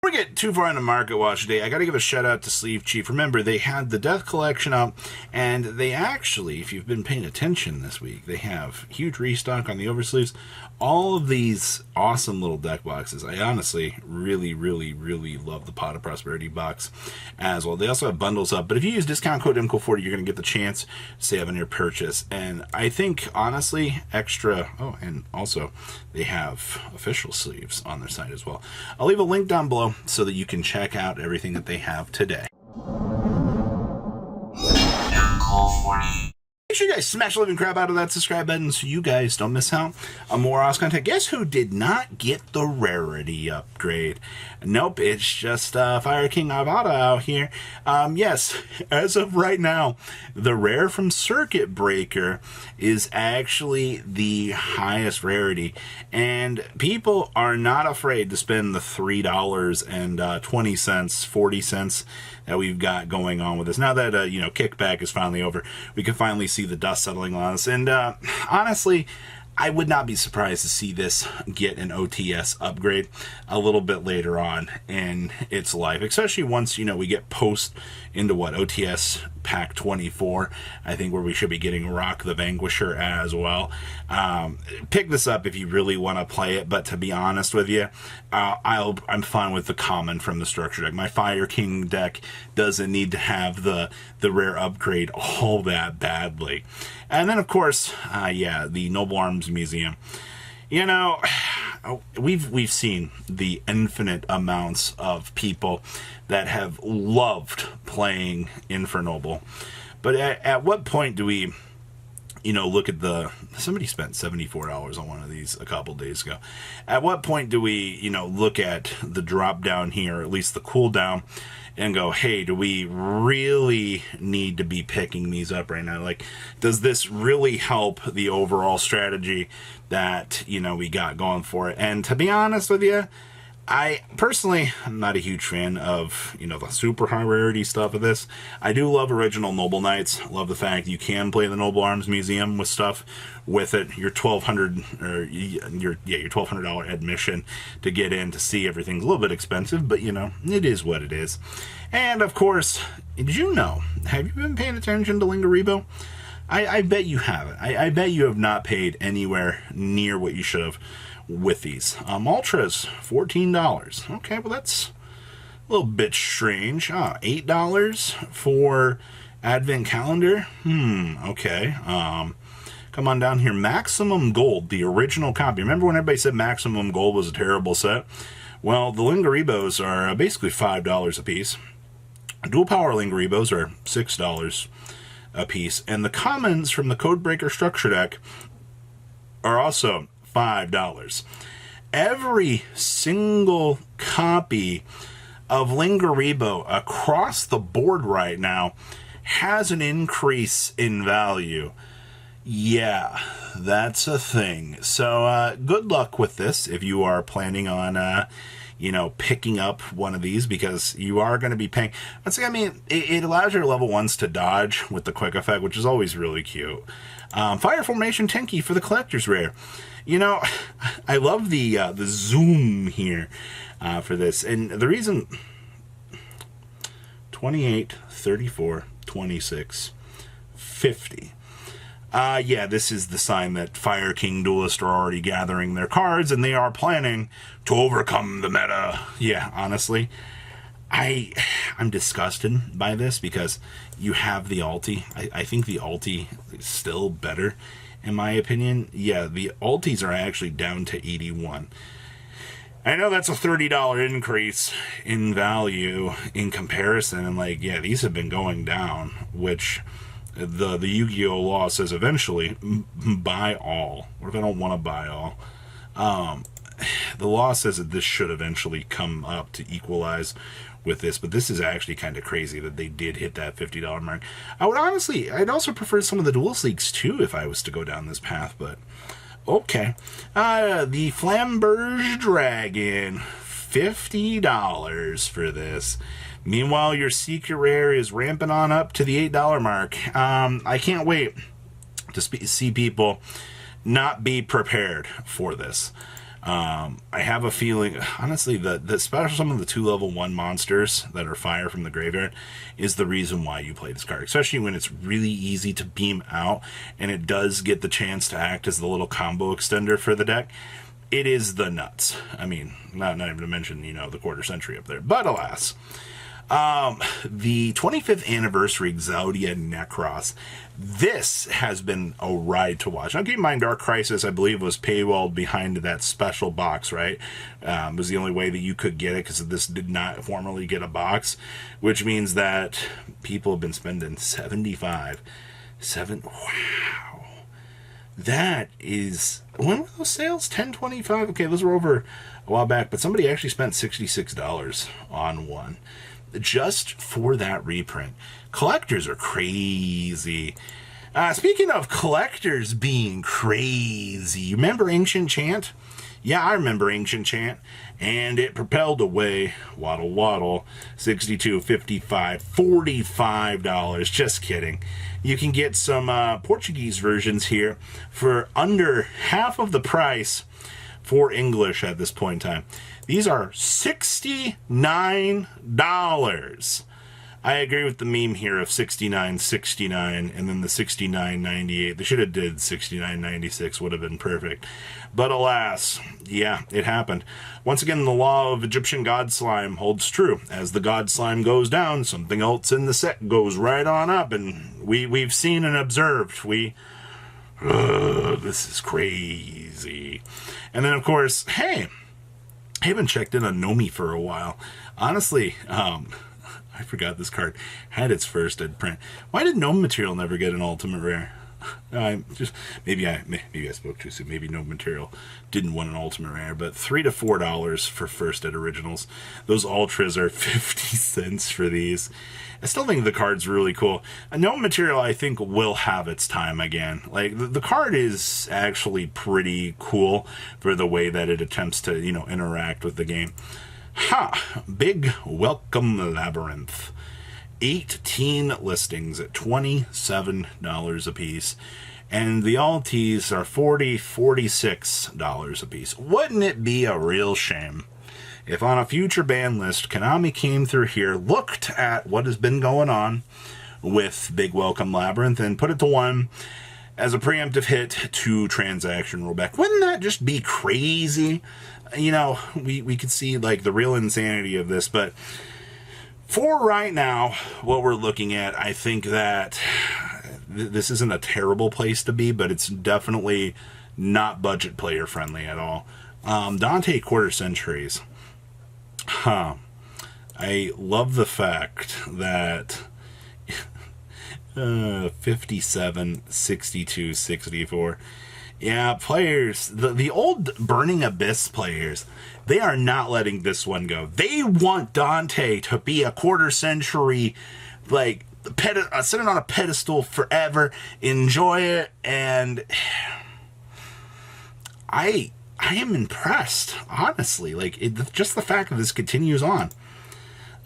Before we get too far into Market Watch today, I got to give a shout out to Sleeve Chief. Remember, they had the Death Collection up, and they actually, if you've been paying attention this week, they have huge restock on the oversleeves. All of these awesome little deck boxes. I honestly really love the Pot of Prosperity box as well. They also have bundles up, but if you use discount code MCO40, you're going to get the chance to save on your purchase. And I think, honestly, extra... Oh, and also, they have official sleeves on their site as well. I'll leave a link down below so that you can check out everything that they have today. Make sure you guys smash the living crap out of that subscribe button so you guys don't miss out on more awesome content. Guess who did not get the Rarity Upgrade? Nope, it's just Fire King Avada out here. Yes, as of right now, the rare from Circuit Breaker is actually the highest rarity, and people are not afraid to spend the $3.20, 40 cents that we've got going on with this. Now that kickback is finally over, we can finally see the dust settling on us, and honestly, I would not be surprised to see this get an OTS upgrade a little bit later on in its life, especially once, we get post into OTS pack 24, I think, where we should be getting Rock the Vanquisher as well. Pick this up if you really want to play it, but to be honest with you, I'm fine with the common from the structure deck. My Fire King deck doesn't need to have the rare upgrade all that badly. And then, of course, the Noble Arms Museum. We've seen the infinite amounts of people that have loved playing Infernoble, but at what point do we, look at somebody spent $74 on one of these a couple days ago. At what point do we, look at the drop down here, or at least the cooldown, and go, hey, do we really need to be picking these up right now? Like, does this really help the overall strategy that, we got going for it? And to be honest with you, I personally am not a huge fan of, the super high rarity stuff of this. I do love original Noble Knights. Love the fact you can play the Noble Arms Museum with stuff with it. Your $1,200 admission to get in to see everything's a little bit expensive, but it is what it is. And of course, did you know? Have you been paying attention to Lingaro? I bet you haven't. I bet you have not paid anywhere near what you should have with these. Ultras, $14. Okay, well that's a little bit strange. $8 for Advent Calendar. Okay. Come on down here. Maximum Gold, the original copy. Remember when everybody said Maximum Gold was a terrible set? Well, the Lingaribos are basically $5 a piece. Dual Power Lingaribos are $6 a piece. And the commons from the Codebreaker structure deck are also $5. Every single copy of Lingaro across the board right now has an increase in value. Yeah, that's a thing. So good luck with this if you are planning on picking up one of these, because you are going to be paying. It allows your level 1s to dodge with the quick effect, which is always really cute. Fire Formation Tenki for the collector's rare. I love the zoom here for this, and the reason 28, 34, 26, 50. This is the sign that Fire King duelists are already gathering their cards, and they are planning to overcome the meta. Yeah, honestly, I'm disgusted by this, because you have the ulti. I think the ulti is still better, in my opinion. Yeah, the ultis are actually down to 81. I know that's a $30 increase in value in comparison, and these have been going down, which the Yu-Gi-Oh! Law says eventually buy all. What if I don't want to buy all? The law says that this should eventually come up to equalize with this, but this is actually kind of crazy that they did hit that $50 mark. I'd also prefer some of the dual leagues too if I was to go down this path, but okay. The Flamberge Dragon, $50 for this. Meanwhile, your secret rare is ramping on up to the $8 mark. I can't wait to see people not be prepared for this. I have a feeling, honestly, that especially some of the 2 level 1 monsters that are fire from the graveyard is the reason why you play this card, especially when it's really easy to beam out and it does get the chance to act as the little combo extender for the deck. It is the nuts. I mean, not even to mention, you know, the quarter century up there. But alas, the 25th anniversary Zodia Necross. This has been a ride to watch. Now, keep in mind, Dark Crisis, I believe, was paywalled behind that special box, right? It was the only way that you could get it because this did not formally get a box, which means that people have been spending wow. That is, when were those sales? $10.25? Okay, those were over a while back, but somebody actually spent $66 on one just for that reprint. Collectors are crazy. Speaking of collectors being crazy, you remember Ancient Chant? Yeah, I remember Ancient Chant. And it propelled away, waddle waddle, $62, $55, $45. Just kidding. You can get some Portuguese versions here for under half of the price for English at this point in time. These are $69. I agree with the meme here of $69.69 and then the $69.98. They should have did $69.96, would have been perfect. But alas, yeah, it happened. Once again, the law of Egyptian god slime holds true. As the god slime goes down, something else in the set goes right on up, and we've seen and observed. This is crazy. And then, of course, hey, I haven't checked in on Nomi for a while. Honestly, I forgot this card had its first dead print. Why did Gnome Material never get an ultimate rare? Maybe I spoke too soon. Maybe Gnome Material didn't want an ultimate rare, but $3 to $4 for first dead originals. Those ultras are 50 cents for these. I still think the card's really cool. Gnome Material, I think, will have its time again. Like, the card is actually pretty cool for the way that it attempts to, you know, interact with the game. Big Welcome Labyrinth. 18 listings at $27 a piece. And the alties are $46 a piece. Wouldn't it be a real shame if on a future ban list, Konami came through here, looked at what has been going on with Big Welcome Labyrinth, and put it to one as a preemptive hit to transaction rollback? Wouldn't that just be crazy? You know, we could see, like, the real insanity of this, but for right now, what we're looking at, I think that this isn't a terrible place to be, but it's definitely not budget player friendly at all. Dante Quarter Centuries. I love the fact that 57, 62, 64. Yeah, players, the old Burning Abyss players, they are not letting this one go. They want Dante to be a quarter century, like, sitting on a pedestal forever, enjoy it, and I am impressed, honestly. Like, just the fact that this continues on.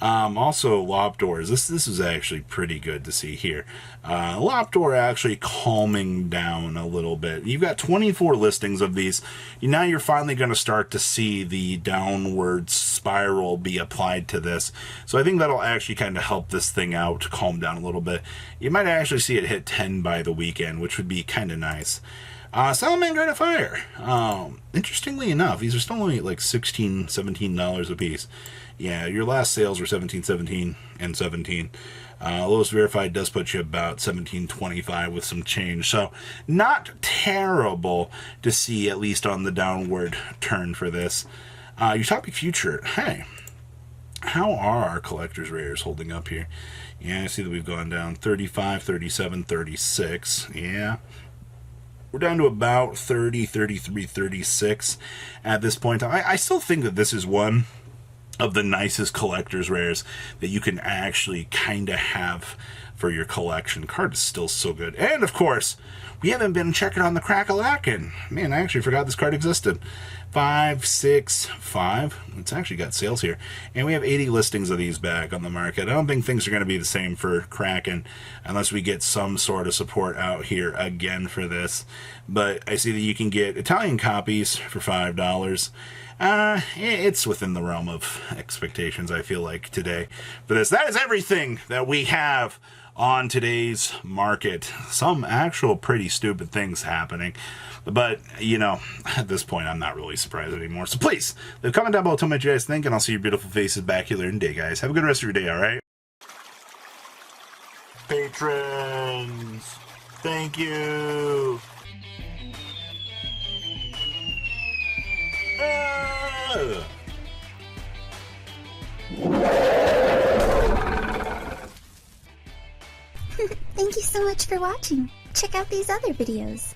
Also, Lopdors. This is actually pretty good to see here. Lopdor actually calming down a little bit. You've got 24 listings of these. Now you're finally going to start to see the downward spiral be applied to this. So I think that'll actually kind of help this thing out, calm down a little bit. You might actually see it hit 10 by the weekend, which would be kind of nice. Salman Guard of Fire. Interestingly enough, these are still only like $16, $17 a piece. Yeah, your last sales were $17.17 and $17. Lowest verified does put you about $17.25 with some change. So not terrible to see, at least on the downward turn for this. Utopic Future. Hey, how are our collector's rares holding up here? Yeah, I see that we've gone down 35, 37, 36. Yeah. We're down to about 30, 33, 36 at this point. I still think that this is one of the nicest collector's rares that you can actually kind of have for your collection. Card is still so good. And, of course, we haven't been checking on the Kraken. Man, I actually forgot this card existed. 565. It's actually got sales here. And we have 80 listings of these back on the market. I don't think things are going to be the same for Kraken unless we get some sort of support out here again for this. But I see that you can get Italian copies for $5. It's within the realm of expectations, I feel like, today for this. That is everything that we have on today's market. Some actual pretty stupid things happening. But, you know, at this point, I'm not really surprised anymore. So please, leave a comment down below, tell me what you guys think, and I'll see your beautiful faces back here later in the day, guys. Have a good rest of your day, alright? Patrons, thank you. Thank you so much for watching. Check out these other videos.